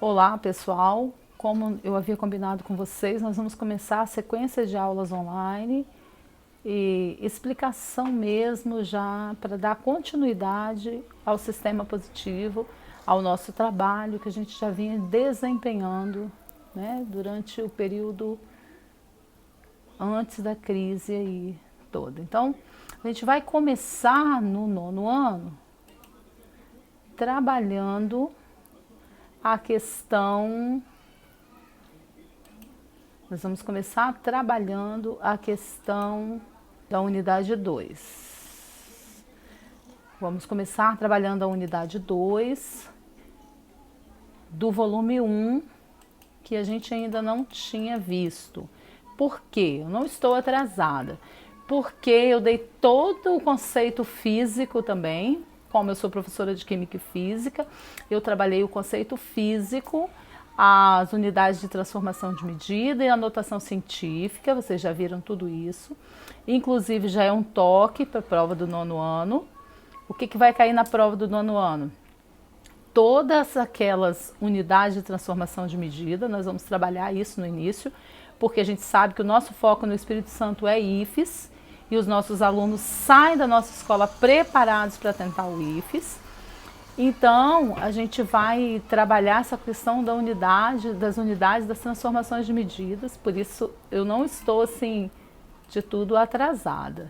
Olá, pessoal. Como eu havia combinado com vocês, nós vamos começar a sequência de aulas online e explicação mesmo já para dar continuidade ao sistema positivo, ao nosso trabalho que a gente já vinha desempenhando, né, durante o período antes da crise aí toda. Então, a gente vai começar no 9º ano trabalhando a questão. Nós vamos começar trabalhando a questão da unidade 2. Vamos começar trabalhando a unidade 2 do volume 1, que a gente ainda não tinha visto. Por quê? Eu não estou atrasada. Porque eu dei todo o conceito físico também. Como eu sou professora de Química e Física, eu trabalhei o conceito físico, as unidades de transformação de medida e a notação científica, vocês já viram tudo isso. Inclusive já é um toque para a prova do 9º ano. O que vai cair na prova do 9º ano? Todas aquelas unidades de transformação de medida, nós vamos trabalhar isso no início, porque a gente sabe que o nosso foco no Espírito Santo é IFES, e os nossos alunos saem da nossa escola preparados para tentar o IFES. Então, a gente vai trabalhar essa questão da unidade, das unidades das transformações de medidas, por isso eu não estou, assim, de tudo atrasada.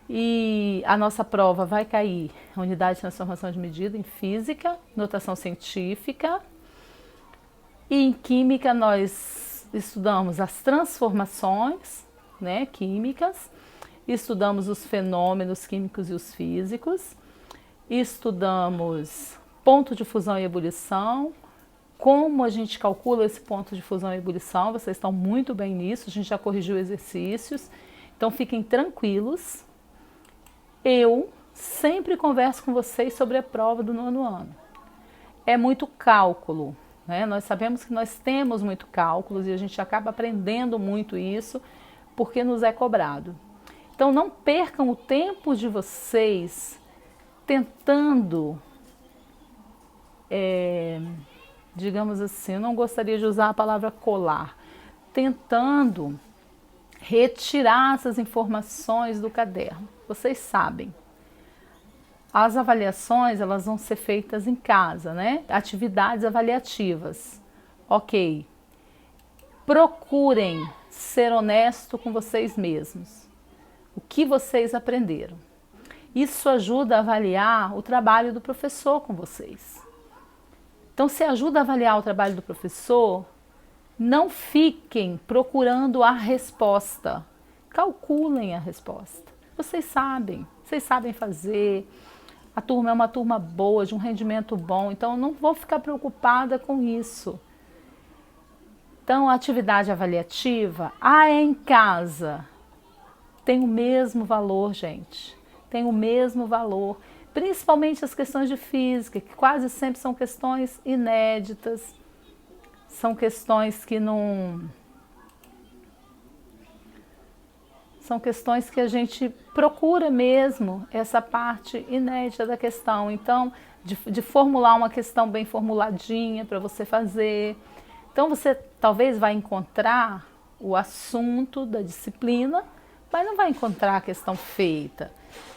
E a nossa prova vai cair a unidade de transformação de medida em Física, Notação Científica, e em Química nós estudamos as transformações, né, químicas, estudamos os fenômenos químicos e os físicos, estudamos ponto de fusão e ebulição, como a gente calcula esse ponto de fusão e ebulição, vocês estão muito bem nisso, a gente já corrigiu exercícios, então fiquem tranquilos. Eu sempre converso com vocês sobre a prova do 9º ano. É muito cálculo, né? Nós sabemos que nós temos muito cálculos e a gente acaba aprendendo muito isso porque nos é cobrado. Então não percam o tempo de vocês tentando, digamos assim, eu não gostaria de usar a palavra colar, tentando retirar essas informações do caderno. Vocês sabem, as avaliações elas vão ser feitas em casa, né? Atividades avaliativas. Ok. Procurem ser honesto com vocês mesmos. O que vocês aprenderam. Isso ajuda a avaliar o trabalho do professor com vocês. Então, se ajuda a avaliar o trabalho do professor, não fiquem procurando a resposta. Calculem a resposta. Vocês sabem fazer. A turma é uma turma boa, de um rendimento bom, então eu não vou ficar preocupada com isso. Então, a atividade avaliativa, é em casa, tem o mesmo valor, gente. Tem o mesmo valor. Principalmente as questões de física, que quase sempre são questões inéditas, são questões que não... São questões que a gente procura mesmo, essa parte inédita da questão. Então, de formular uma questão bem formuladinha para você fazer. Então, você talvez vai encontrar o assunto da disciplina, mas não vai encontrar a questão feita.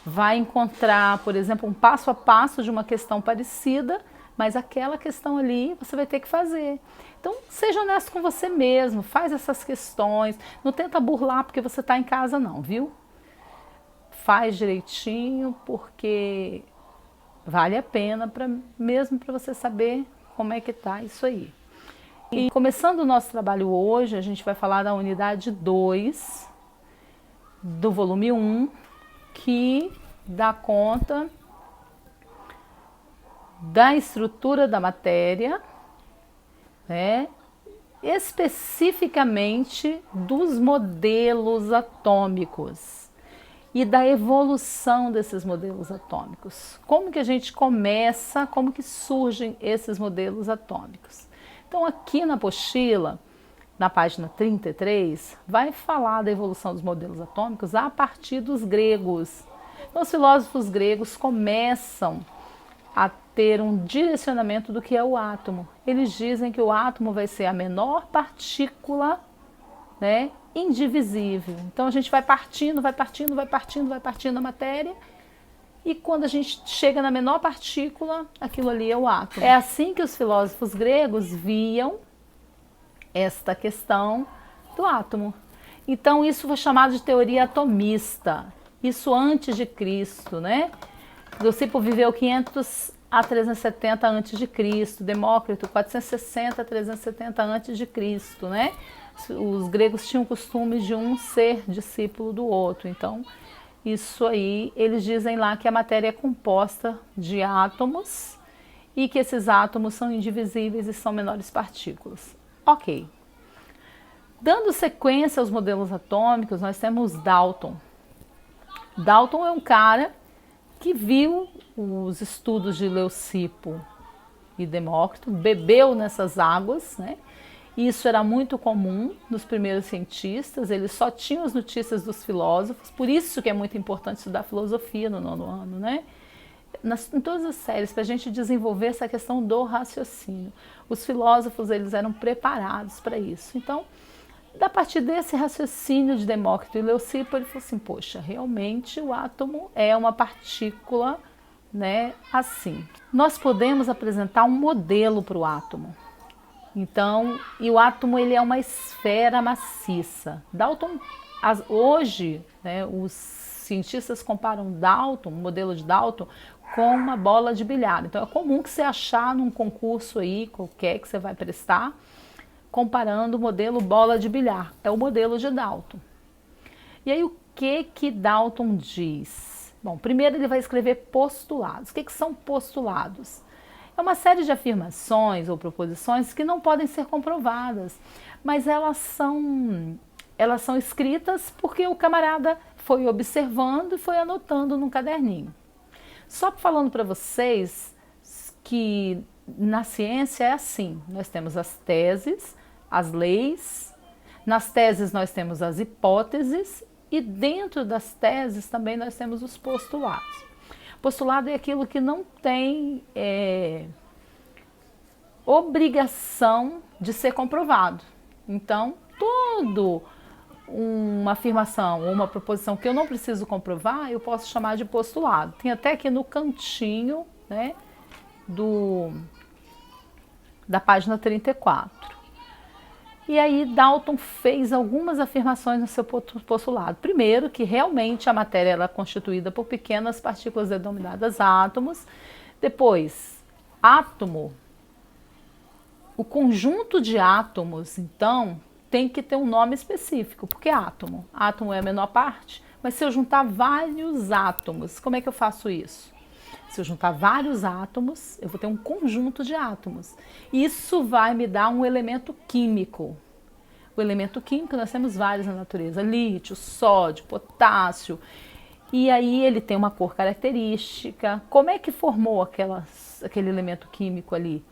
Vai encontrar, por exemplo, um passo a passo de uma questão parecida, mas aquela questão ali você vai ter que fazer. Então, seja honesto com você mesmo, faz essas questões, não tenta burlar porque você está em casa não, viu? Faz direitinho porque vale a pena, mesmo para você saber como é que está isso aí. E começando o nosso trabalho hoje, a gente vai falar da unidade 2 do volume 1, que dá conta da estrutura da matéria, né? Especificamente dos modelos atômicos e da evolução desses modelos atômicos. Como que a gente começa, como que surgem esses modelos atômicos. Então aqui na apostila, na página 33, vai falar da evolução dos modelos atômicos a partir dos gregos. Então, os filósofos gregos começam a ter um direcionamento do que é o átomo. Eles dizem que o átomo vai ser a menor partícula, né, indivisível. Então a gente vai partindo a matéria, e quando a gente chega na menor partícula, aquilo ali é o átomo. É assim que os filósofos gregos viam esta questão do átomo. Então isso foi chamado de teoria atomista, isso antes de Cristo, né? Leucipo viveu 500 a 370 a.C., Demócrito 460 a 370 a.C., né? Os gregos tinham o costume de um ser discípulo do outro, então isso aí, eles dizem lá que a matéria é composta de átomos e que esses átomos são indivisíveis e são menores partículas. Ok. Dando sequência aos modelos atômicos, nós temos Dalton. Dalton é um cara que viu os estudos de Leucipo e Demócrito, bebeu nessas águas, né? Isso era muito comum nos primeiros cientistas, eles só tinham as notícias dos filósofos, por isso que é muito importante estudar filosofia no 9º ano, né? Em todas as séries, para a gente desenvolver essa questão do raciocínio. Os filósofos, eles eram preparados para isso. Então, a partir desse raciocínio de Demócrito e Leucipo, ele falou assim, poxa, realmente o átomo é uma partícula, né, assim. Nós podemos apresentar um modelo para o átomo. Então, e o átomo, ele é uma esfera maciça. Dalton, hoje, né, os cientistas comparam Dalton, o modelo de Dalton, com uma bola de bilhar. Então, é comum que você achar num concurso aí, qualquer que você vai prestar, comparando o modelo bola de bilhar. É o modelo de Dalton. E aí, o que Dalton diz? Bom, primeiro ele vai escrever postulados. O que são postulados? É uma série de afirmações ou proposições que não podem ser comprovadas, mas elas são escritas porque o camarada foi observando e foi anotando num caderninho. Só falando para vocês que na ciência é assim, nós temos as teses, as leis, nas teses nós temos as hipóteses e dentro das teses também nós temos os postulados. Postulado é aquilo que não tem obrigação de ser comprovado. Então, toda uma afirmação ou uma proposição que eu não preciso comprovar, eu posso chamar de postulado. Tem até aqui no cantinho, né, da página 34. E aí Dalton fez algumas afirmações no seu postulado. Primeiro, que realmente a matéria era constituída por pequenas partículas denominadas átomos. Depois, átomo, o conjunto de átomos, então, tem que ter um nome específico. Porque átomo? Átomo é a menor parte, mas se eu juntar vários átomos, como é que eu faço isso? Se eu juntar vários átomos, eu vou ter um conjunto de átomos. Isso vai me dar um elemento químico. O elemento químico, nós temos vários na natureza. Lítio, sódio, potássio. E aí ele tem uma cor característica. Como é que formou aquele elemento químico ali?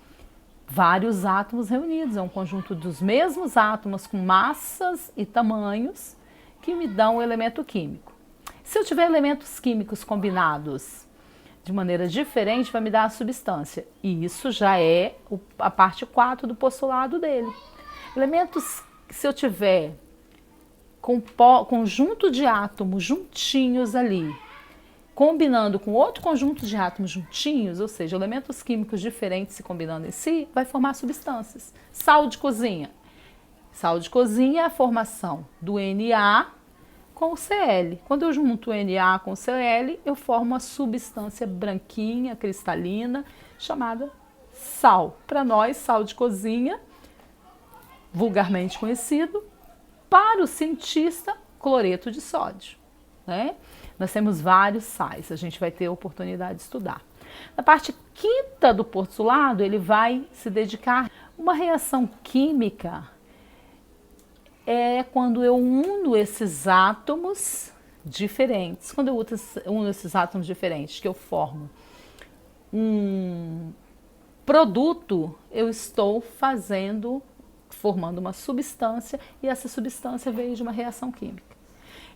Vários átomos reunidos. É um conjunto dos mesmos átomos com massas e tamanhos que me dão o elemento químico. Se eu tiver elementos químicos combinados de maneira diferente, vai me dar a substância. E isso já é a parte 4 do postulado dele. Elementos, se eu tiver conjunto de átomos juntinhos ali, combinando com outro conjunto de átomos juntinhos, ou seja, elementos químicos diferentes se combinando em si, vai formar substâncias. Sal de cozinha. Sal de cozinha é a formação do Na com o Cl. Quando eu junto o Na com o Cl, eu formo uma substância branquinha, cristalina, chamada sal. Para nós, sal de cozinha, vulgarmente conhecido, para o cientista, cloreto de sódio, né? Nós temos vários sais, a gente vai ter a oportunidade de estudar. Na parte 5ª do postulado, ele vai se dedicar a uma reação química. É quando eu uno esses átomos diferentes. Quando eu uno esses átomos diferentes, que eu formo um produto, eu estou formando uma substância, e essa substância veio de uma reação química.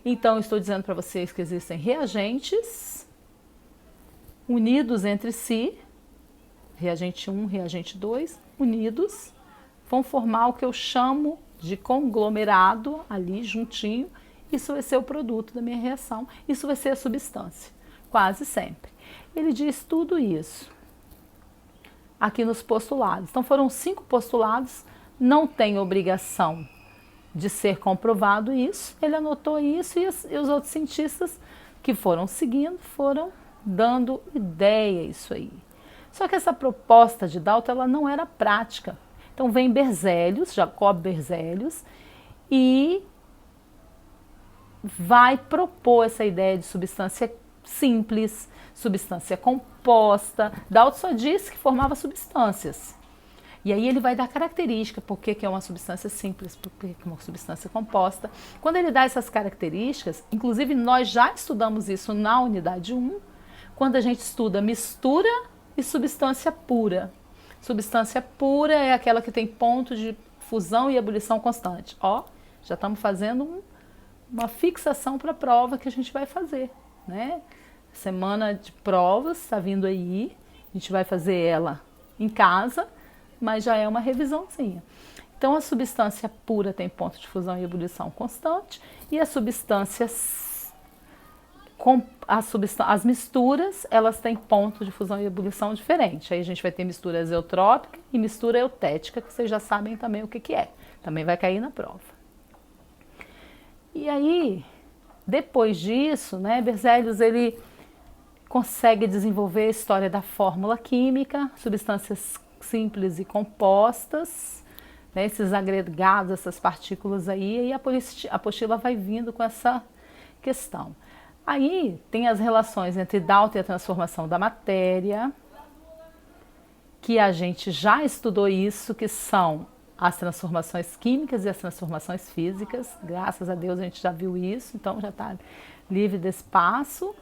Então, eu estou dizendo para vocês que existem reagentes unidos entre si, reagente 1, reagente 2, unidos, vão formar o que eu chamo de conglomerado ali juntinho. Isso vai ser o produto da minha reação, isso vai ser a substância, quase sempre. Ele diz tudo isso aqui nos postulados. Então foram 5 postulados, não tem obrigação de ser comprovado isso, ele anotou isso e os outros cientistas que foram seguindo foram dando ideia isso aí. Só que essa proposta de Dalton ela não era prática. Então vem Berzelius, Jacob Berzelius, e vai propor essa ideia de substância simples, substância composta. Dalton só disse que formava substâncias. E aí ele vai dar característica, por que é uma substância simples, por que é uma substância composta. Quando ele dá essas características, inclusive nós já estudamos isso na unidade 1, quando a gente estuda mistura e substância pura. Substância pura é aquela que tem ponto de fusão e ebulição constante. Ó, já estamos fazendo uma fixação para a prova que a gente vai fazer, né? Semana de provas está vindo aí, a gente vai fazer ela em casa, mas já é uma revisãozinha. Então a substância pura tem ponto de fusão e ebulição constante e as substâncias as misturas, elas têm ponto de fusão e ebulição diferente. Aí a gente vai ter mistura azeotrópica e mistura eutética, que vocês já sabem também o que é. Também vai cair na prova. E aí, depois disso, né, Berzelius ele consegue desenvolver a história da fórmula química, substâncias simples e compostas, né, esses agregados, essas partículas aí, e a apostila vai vindo com essa questão. Aí tem as relações entre Dalton e a transformação da matéria, que a gente já estudou isso, que são as transformações químicas e as transformações físicas. Graças a Deus a gente já viu isso, então já está livre de espaço.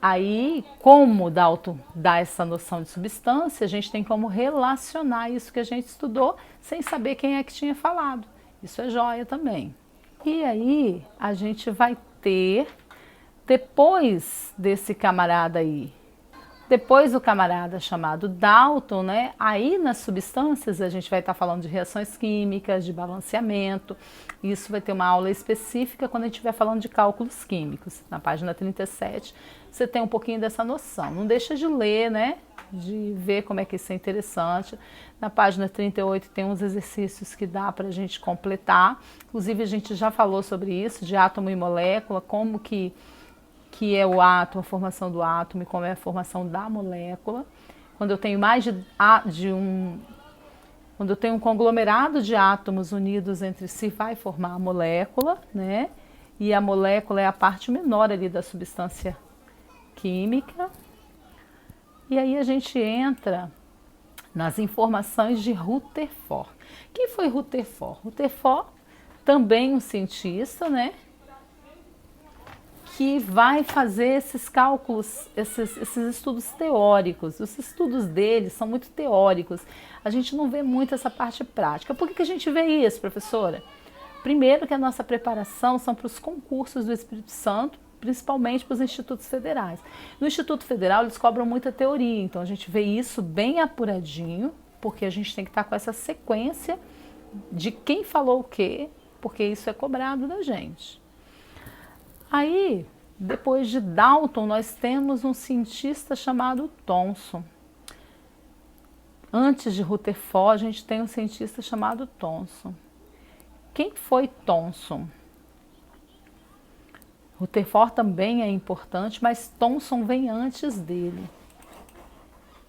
Aí, como Dalton dá essa noção de substância, a gente tem como relacionar isso que a gente estudou sem saber quem é que tinha falado. Isso é joia também. E aí a gente vai ter, depois desse camarada aí, depois do camarada chamado Dalton, né? Aí nas substâncias a gente vai estar falando de reações químicas, de balanceamento. Isso vai ter uma aula específica quando a gente estiver falando de cálculos químicos. Na página 37 você tem um pouquinho dessa noção. Não deixa de ler, né? De ver como é que isso é interessante. Na página 38 tem uns exercícios que dá para a gente completar. Inclusive a gente já falou sobre isso, de átomo e molécula, como que é o átomo, a formação do átomo e como é a formação da molécula. Quando eu tenho quando eu tenho um conglomerado de átomos unidos entre si, vai formar a molécula, né? E a molécula é a parte menor ali da substância química. E aí a gente entra nas informações de Rutherford. Quem foi Rutherford? Rutherford, também um cientista, né? Que vai fazer esses cálculos, esses estudos teóricos. Os estudos dele são muito teóricos. A gente não vê muito essa parte prática. Por que a gente vê isso, professora? Primeiro que a nossa preparação são para os concursos do Espírito Santo, principalmente para os institutos federais. No Instituto Federal eles cobram muita teoria, então a gente vê isso bem apuradinho, porque a gente tem que estar com essa sequência de quem falou o quê, porque isso é cobrado da gente. Aí, depois de Dalton, nós temos um cientista chamado Thomson. Antes de Rutherford, a gente tem um cientista chamado Thomson. Quem foi Thomson? Rutherford também é importante, mas Thomson vem antes dele.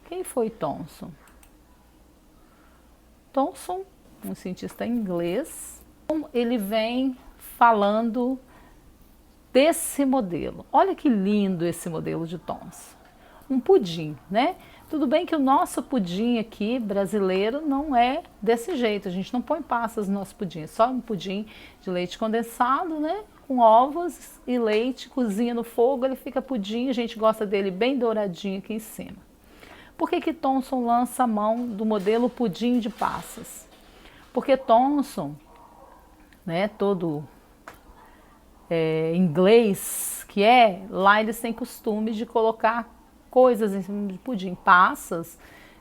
Quem foi Thomson? Thomson, um cientista inglês, ele vem falando desse modelo. Olha que lindo esse modelo de Thomson. Um pudim, né? Tudo bem que o nosso pudim aqui, brasileiro, não é desse jeito. A gente não põe passas no nosso pudim. É só um pudim de leite condensado, né? Com ovos e leite, cozinha no fogo, ele fica pudim. A gente gosta dele bem douradinho aqui em cima. Por que Thomson lança a mão do modelo pudim de passas? Porque Thomson, né, todo inglês que é, lá eles têm costume de colocar coisas em cima do pudim, passas,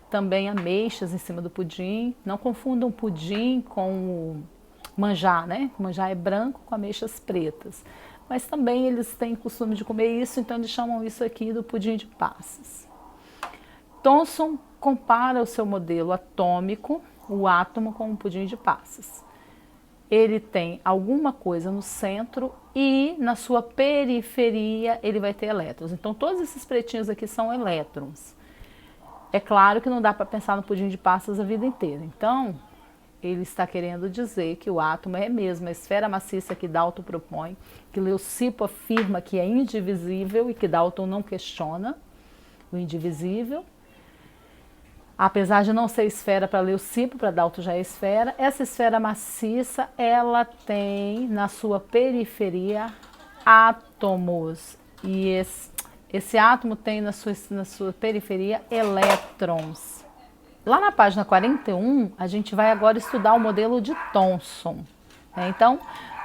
também ameixas em cima do pudim. Não confundam pudim com o manjar, né? O manjar é branco com ameixas pretas. Mas também eles têm costume de comer isso, então eles chamam isso aqui do pudim de passas. Thomson compara o seu modelo atômico, o átomo, com um pudim de passas. Ele tem alguma coisa no centro e na sua periferia ele vai ter elétrons. Então todos esses pretinhos aqui são elétrons. É claro que não dá para pensar no pudim de passas a vida inteira. Então ele está querendo dizer que o átomo é mesmo a esfera maciça que Dalton propõe, que Leucipo afirma que é indivisível e que Dalton não questiona o indivisível. Apesar de não ser esfera para Leucipo, para Dalton já é esfera, essa esfera maciça, ela tem na sua periferia átomos. E esse átomo tem na sua periferia elétrons. Lá na página 41, a gente vai agora estudar o modelo de Thomson. Então,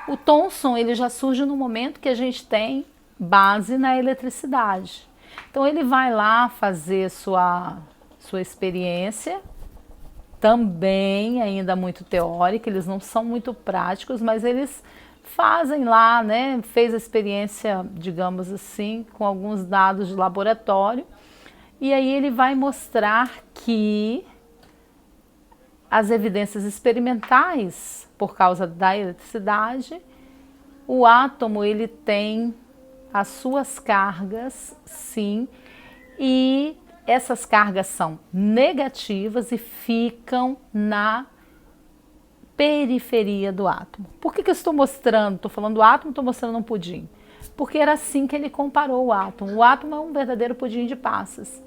o Thomson ele já surge no momento que a gente tem base na eletricidade. Então, ele vai lá fazer sua experiência, também ainda muito teórica, eles não são muito práticos, mas eles fazem lá, né? Fez a experiência, digamos assim, com alguns dados de laboratório, e aí ele vai mostrar que as evidências experimentais, por causa da eletricidade, o átomo ele tem as suas cargas, sim, e essas cargas são negativas e ficam na periferia do átomo. Por que eu estou mostrando? Estou falando do átomo, estou mostrando um pudim. Porque era assim que ele comparou o átomo. O átomo é um verdadeiro pudim de passas.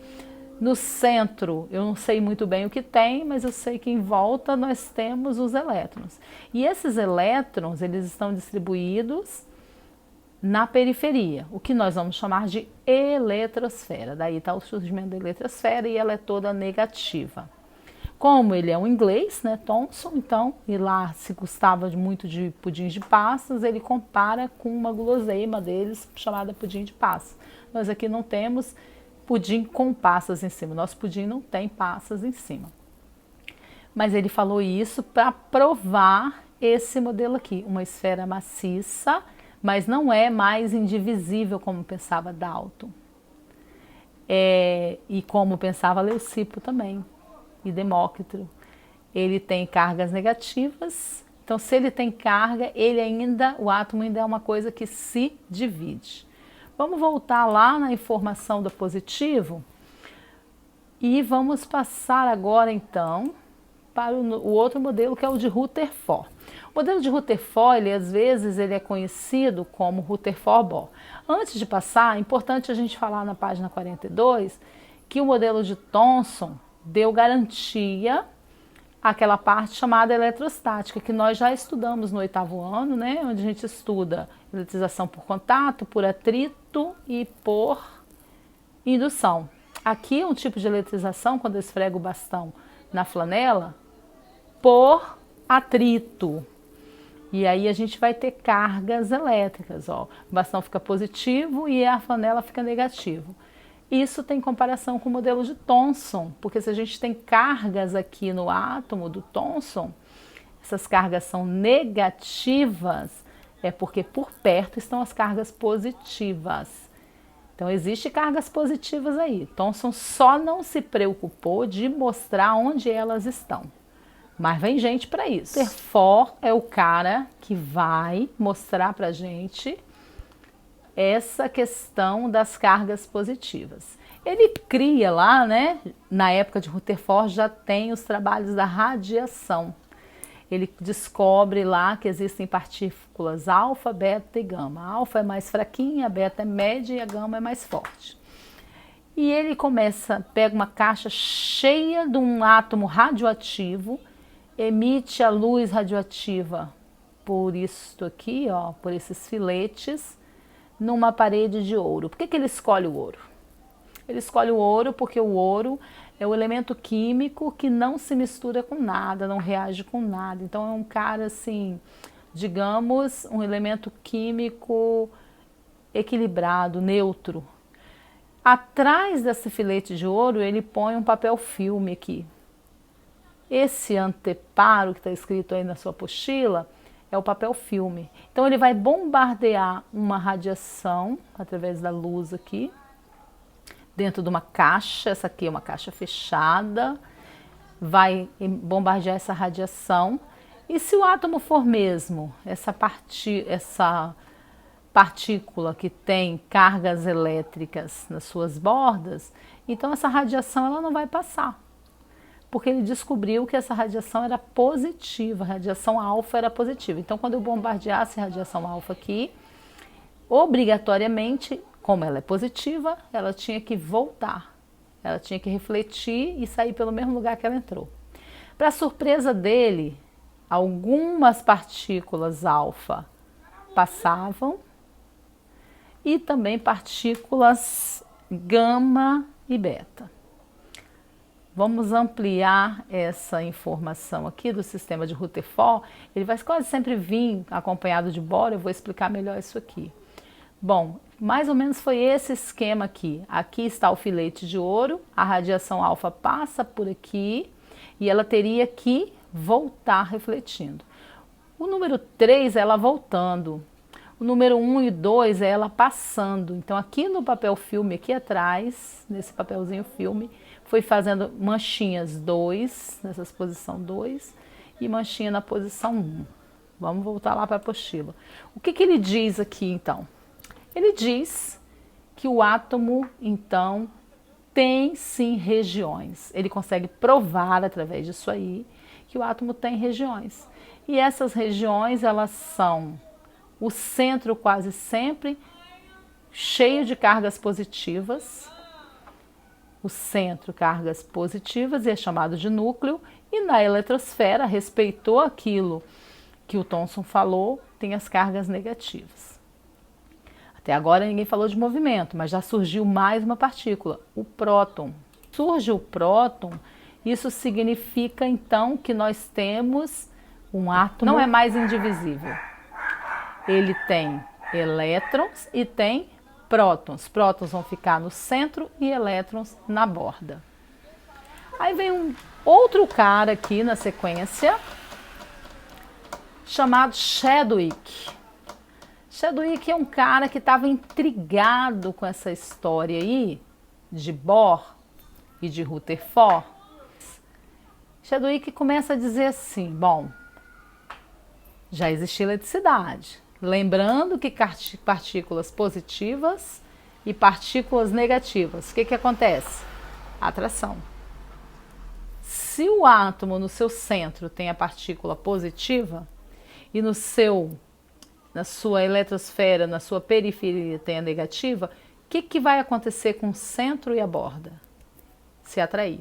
No centro, eu não sei muito bem o que tem, mas eu sei que em volta nós temos os elétrons. E esses elétrons, eles estão distribuídos na periferia, o que nós vamos chamar de eletrosfera. Daí está o surgimento da eletrosfera e ela é toda negativa. Como ele é um inglês, né, Thomson, então, e lá se gostava muito de pudim de passas, ele compara com uma guloseima deles chamada pudim de passas. Nós aqui não temos pudim com passas em cima, nosso pudim não tem passas em cima. Mas ele falou isso para provar esse modelo aqui, uma esfera maciça, mas não é mais indivisível como pensava Dalton. E como pensava Leucipo também, e Demócrito. Ele tem cargas negativas, então se ele tem carga, o átomo ainda é uma coisa que se divide. Vamos voltar lá na informação do positivo e vamos passar agora então para o outro modelo, que é o de Rutherford. O modelo de Rutherford, às vezes, ele é conhecido como Rutherford-Bohr. Antes de passar, é importante a gente falar na página 42 que o modelo de Thomson deu garantia àquela parte chamada eletrostática, que nós já estudamos no 8º ano, né? Onde a gente estuda eletrização por contato, por atrito e por indução. Aqui é um tipo de eletrização, quando eu esfrego o bastão na flanela, por atrito. E aí a gente vai ter cargas elétricas, ó. O bastão fica positivo e a flanela fica negativo. Isso tem comparação com o modelo de Thomson, porque se a gente tem cargas aqui no átomo do Thomson, essas cargas são negativas, é porque por perto estão as cargas positivas. Então existem cargas positivas aí. Thomson só não se preocupou de mostrar onde elas estão. Mas vem gente para isso. Rutherford é o cara que vai mostrar para a gente essa questão das cargas positivas. Ele cria lá, né? Na época de Rutherford já tem os trabalhos da radiação. Ele descobre lá que existem partículas alfa, beta e gama. A alfa é mais fraquinha, a beta é média e a gama é mais forte. E ele pega uma caixa cheia de um átomo radioativo, emite a luz radioativa por isso aqui, ó, por esses filetes, numa parede de ouro. Por que ele escolhe o ouro? Ele escolhe o ouro porque o ouro é o elemento químico que não se mistura com nada, não reage com nada. Então é um cara assim, digamos, um elemento químico equilibrado, neutro. Atrás desse filete de ouro, ele põe um papel filme aqui. Esse anteparo que está escrito aí na sua apostila é o papel filme. Então ele vai bombardear uma radiação através da luz aqui, dentro de uma caixa. Essa aqui é uma caixa fechada, vai bombardear essa radiação. E se o átomo for mesmo essa partícula que tem cargas elétricas nas suas bordas, então essa radiação ela não vai passar. Porque ele descobriu que essa radiação era positiva, a radiação alfa era positiva. Então, quando eu bombardeasse a radiação alfa aqui, obrigatoriamente, como ela é positiva, ela tinha que voltar. Ela tinha que refletir e sair pelo mesmo lugar que ela entrou. Para surpresa dele, algumas partículas alfa passavam e também partículas gama e beta. Vamos ampliar essa informação aqui do sistema de Rutherford. Ele vai quase sempre vir acompanhado de bora, eu vou explicar melhor isso aqui. Bom, mais ou menos foi esse esquema aqui. Aqui está o filete de ouro, a radiação alfa passa por aqui e ela teria que voltar refletindo. O número 3 é ela voltando. O número 1 e 2 é ela passando. Então aqui no papel filme, aqui atrás, nesse papelzinho filme, foi fazendo manchinhas 2, nessa posição 2, e manchinha na posição 1. Vamos voltar lá para a apostila. O que ele diz aqui, então? Ele diz que o átomo, então, tem sim regiões. Ele consegue provar, através disso aí, que o átomo tem regiões. E essas regiões, elas são o centro quase sempre cheio de cargas positivas, o centro cargas positivas e é chamado de núcleo, e na eletrosfera, respeitou aquilo que o Thomson falou, tem as cargas negativas. Até agora ninguém falou de movimento, mas já surgiu mais uma partícula, o próton. Surge o próton, isso significa então que nós temos um átomo, não é mais indivisível. Ele tem elétrons e tem prótons. Prótons vão ficar no centro e elétrons na borda. Aí vem um outro cara aqui na sequência, chamado Chadwick. Chadwick é um cara que estava intrigado com essa história aí de Bohr e de Rutherford. Chadwick começa a dizer assim, bom, já existia eletricidade. Lembrando que partículas positivas e partículas negativas, o que acontece? Atração. Se o átomo no seu centro tem a partícula positiva e na sua eletrosfera, na sua periferia tem a negativa, o que vai acontecer com o centro e a borda? Se atrair.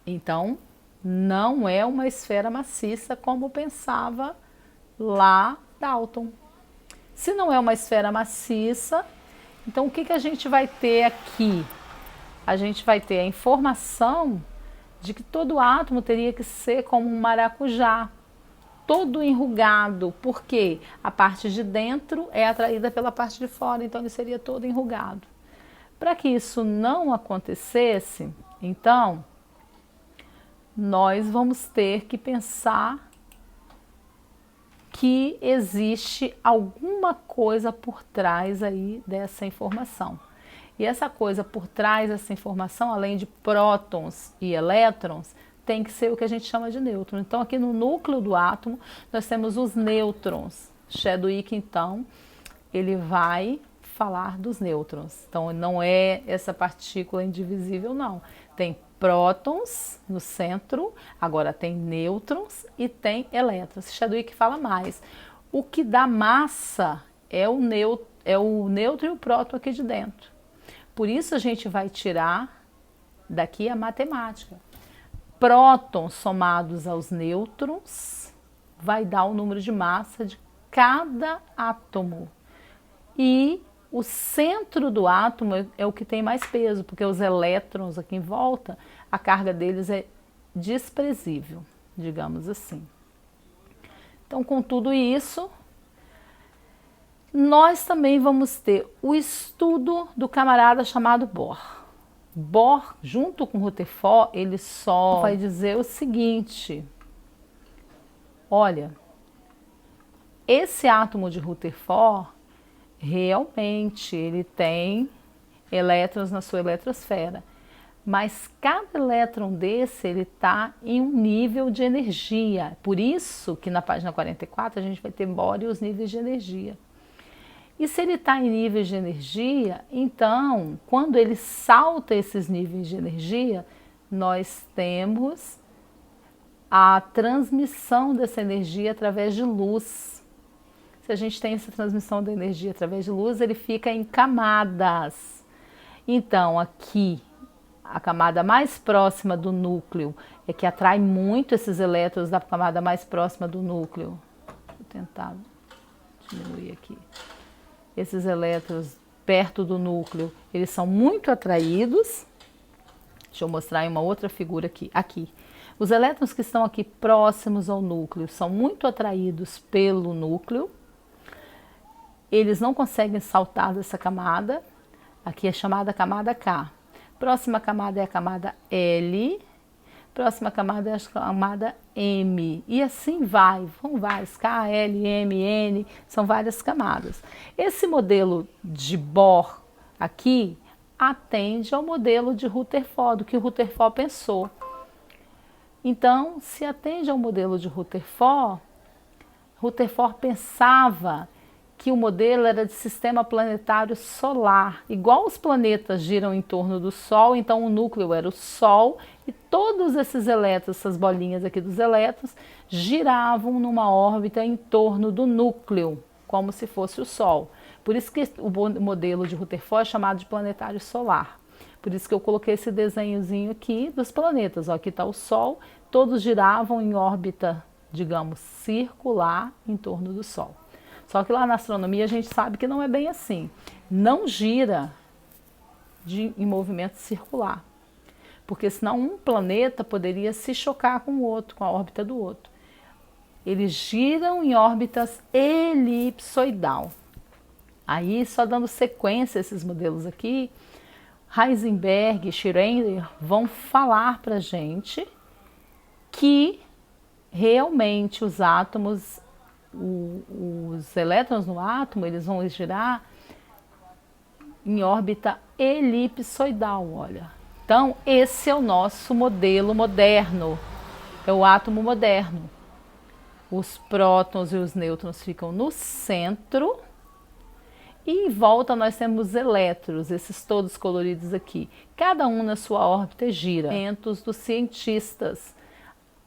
Então, não é uma esfera maciça como pensava lá Dalton. Se não é uma esfera maciça, então o que a gente vai ter aqui? A gente vai ter a informação de que todo átomo teria que ser como um maracujá, todo enrugado, porque a parte de dentro é atraída pela parte de fora, então ele seria todo enrugado. Para que isso não acontecesse, então, nós vamos ter que pensar que existe alguma coisa por trás aí dessa informação. E essa coisa por trás dessa informação, além de prótons e elétrons, tem que ser o que a gente chama de nêutron. Então, aqui no núcleo do átomo, nós temos os nêutrons. Chadwick, então, ele vai falar dos nêutrons. Então, não é essa partícula indivisível, não. Tem prótons no centro, agora tem nêutrons e tem elétrons. Chadwick fala mais. O que dá massa é o nêutron e o próton aqui de dentro. Por isso a gente vai tirar daqui a matemática. Prótons somados aos nêutrons vai dar o número de massa de cada átomo. E o centro do átomo é o que tem mais peso, porque os elétrons aqui em volta, a carga deles é desprezível, digamos assim. Então, com tudo isso, nós também vamos ter o estudo do camarada chamado Bohr. Bohr, junto com Rutherford, ele só vai dizer o seguinte: olha, esse átomo de Rutherford, realmente, ele tem elétrons na sua eletrosfera, mas cada elétron desse, ele está em um nível de energia. Por isso que na página 44 a gente vai ter Bohr e os níveis de energia. E se ele está em níveis de energia, então, quando ele salta esses níveis de energia, nós temos a transmissão dessa energia através de luz. Se a gente tem essa transmissão da energia através de luz, ele fica em camadas. Então, aqui, a camada mais próxima do núcleo é que atrai muito esses elétrons da camada mais próxima do núcleo. Vou tentar diminuir aqui. Esses elétrons perto do núcleo, eles são muito atraídos. Deixa eu mostrar em uma outra figura aqui. Aqui. Os elétrons que estão aqui próximos ao núcleo são muito atraídos pelo núcleo. Eles não conseguem saltar dessa camada. Aqui é chamada camada K. Próxima camada é a camada L. Próxima camada é a camada M. E assim vai. Vão várias. K, L, M, N. São várias camadas. Esse modelo de Bohr aqui atende ao modelo de Rutherford, do que o Rutherford pensou. Então, se atende ao modelo de Rutherford, Rutherford pensava que o modelo era de sistema planetário solar. Igual os planetas giram em torno do Sol, então o núcleo era o Sol e todos esses elétrons, essas bolinhas aqui dos elétrons, giravam numa órbita em torno do núcleo, como se fosse o Sol. Por isso que o modelo de Rutherford é chamado de planetário solar. Por isso que eu coloquei esse desenhozinho aqui dos planetas. Ó, aqui está o Sol, todos giravam em órbita, digamos, circular em torno do Sol. Só que lá na astronomia a gente sabe que não é bem assim. Não gira em movimento circular. Porque senão um planeta poderia se chocar com o outro, com a órbita do outro. Eles giram em órbitas elipsoidal. Aí, só dando sequência a esses modelos aqui, Heisenberg e Schrödinger vão falar para a gente que realmente os átomos, os elétrons no átomo, eles vão girar em órbita elipsoidal, olha. Então, esse é o nosso modelo moderno, é o átomo moderno. Os prótons e os nêutrons ficam no centro e em volta nós temos elétrons, esses todos coloridos aqui. Cada um na sua órbita gira. Dos cientistas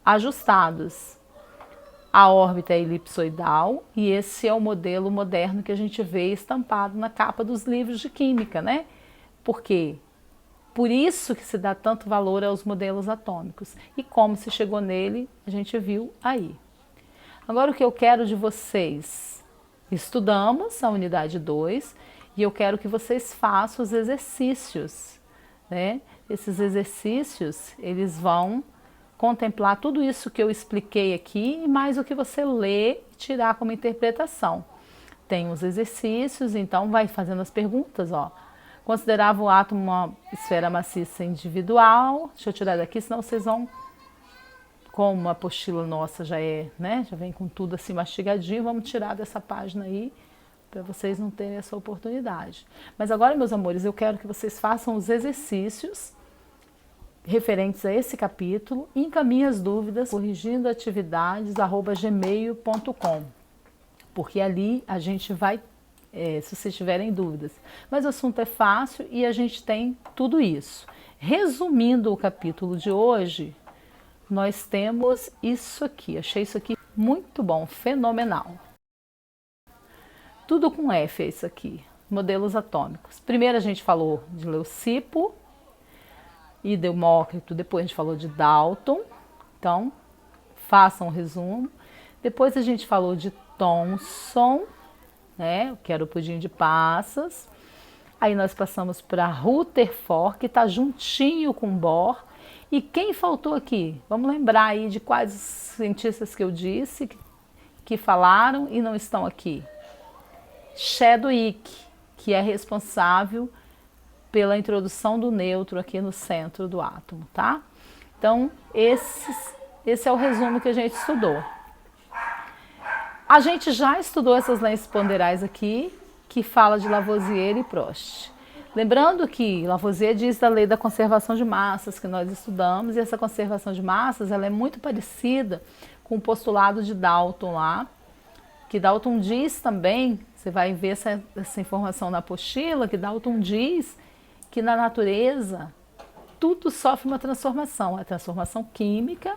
ajustados. A órbita é elipsoidal e esse é o modelo moderno que a gente vê estampado na capa dos livros de química, né? Por quê? Por isso que se dá tanto valor aos modelos atômicos. E como se chegou nele, a gente viu aí. Agora o que eu quero de vocês? Estudamos a unidade 2 e eu quero que vocês façam os exercícios, né? Esses exercícios, eles vão contemplar tudo isso que eu expliquei aqui e mais o que você lê e tirar como interpretação. Tem os exercícios, então vai fazendo as perguntas, ó. Considerava o átomo uma esfera maciça individual. Deixa eu tirar daqui, senão vocês vão, como a apostila nossa já é, né, já vem com tudo assim mastigadinho, vamos tirar dessa página aí para vocês não terem essa oportunidade. Mas agora, meus amores, eu quero que vocês façam os exercícios referentes a esse capítulo, encaminhe as dúvidas corrigindoatividades@gmail.com, porque ali a gente vai, se vocês tiverem dúvidas. Mas o assunto é fácil e a gente tem tudo isso. Resumindo o capítulo de hoje, nós temos isso aqui. Achei isso aqui muito bom, fenomenal. Tudo com F é isso aqui, modelos atômicos. Primeiro a gente falou de Leucipo e Demócrito, depois a gente falou de Dalton, então façam um resumo. Depois a gente falou de Thomson, né, que era o pudim de passas. Aí nós passamos para Rutherford, que está juntinho com Bohr. E quem faltou aqui? Vamos lembrar aí de quais cientistas que eu disse que falaram e não estão aqui. Chadwick, que é responsável pela introdução do nêutron aqui no centro do átomo, tá? Então, esse é o resumo que a gente estudou. A gente já estudou essas leis ponderais aqui, que fala de Lavoisier e Prost. Lembrando que Lavoisier diz da lei da conservação de massas que nós estudamos, e essa conservação de massas ela é muito parecida com o postulado de Dalton lá, que Dalton diz também, você vai ver essa informação na apostila, que Dalton diz que na natureza tudo sofre uma transformação, a transformação química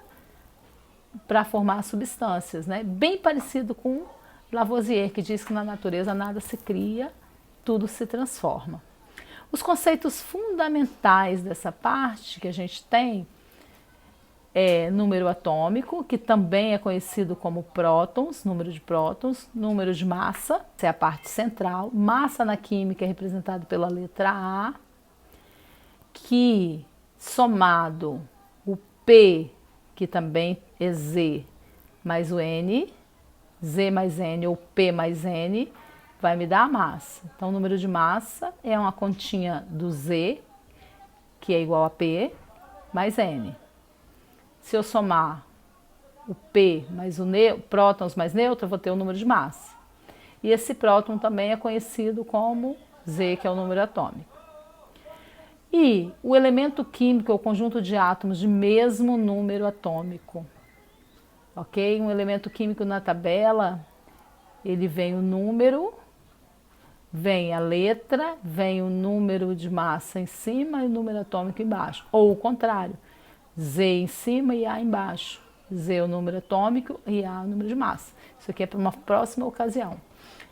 para formar substâncias, né? Bem parecido com Lavoisier, que diz que na natureza nada se cria, tudo se transforma. Os conceitos fundamentais dessa parte que a gente tem é número atômico, que também é conhecido como prótons, número de prótons, número de massa, essa é a parte central, massa na química é representado pela letra A, que somado o P, que também é Z, mais o N, Z mais N ou P mais N, vai me dar a massa. Então, o número de massa é uma continha do Z, que é igual a P, mais N. Se eu somar o P mais o prótons mais nêutron, eu vou ter o número de massa. E esse próton também é conhecido como Z, que é o número atômico. E o elemento químico é o conjunto de átomos de mesmo número atômico. Ok? Um elemento químico na tabela, ele vem o número, vem a letra, vem o número de massa em cima e o número atômico embaixo. Ou o contrário, Z em cima e A embaixo. Z é o número atômico e A é o número de massa. Isso aqui é para uma próxima ocasião.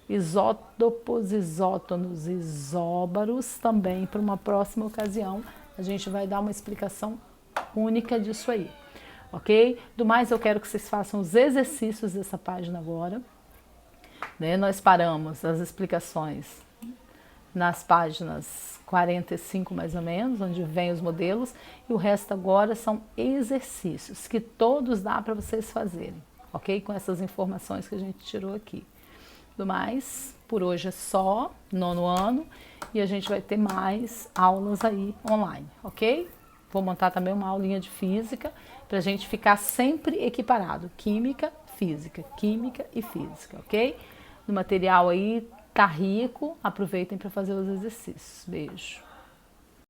Isótopos, isótonos, isóbaros também para uma próxima ocasião. A gente vai dar uma explicação única disso aí. Ok? Do mais, eu quero que vocês façam os exercícios dessa página agora. Né? Nós paramos as explicações nas páginas 45 mais ou menos, onde vem os modelos, e o resto agora são exercícios que todos dá para vocês fazerem, ok? Com essas informações que a gente tirou aqui. Do mais, por hoje é só, 9º ano, e a gente vai ter mais aulas aí online, ok? Vou montar também uma aulinha de física para a gente ficar sempre equiparado, química e física, ok? O material aí tá rico, aproveitem para fazer os exercícios. Beijo!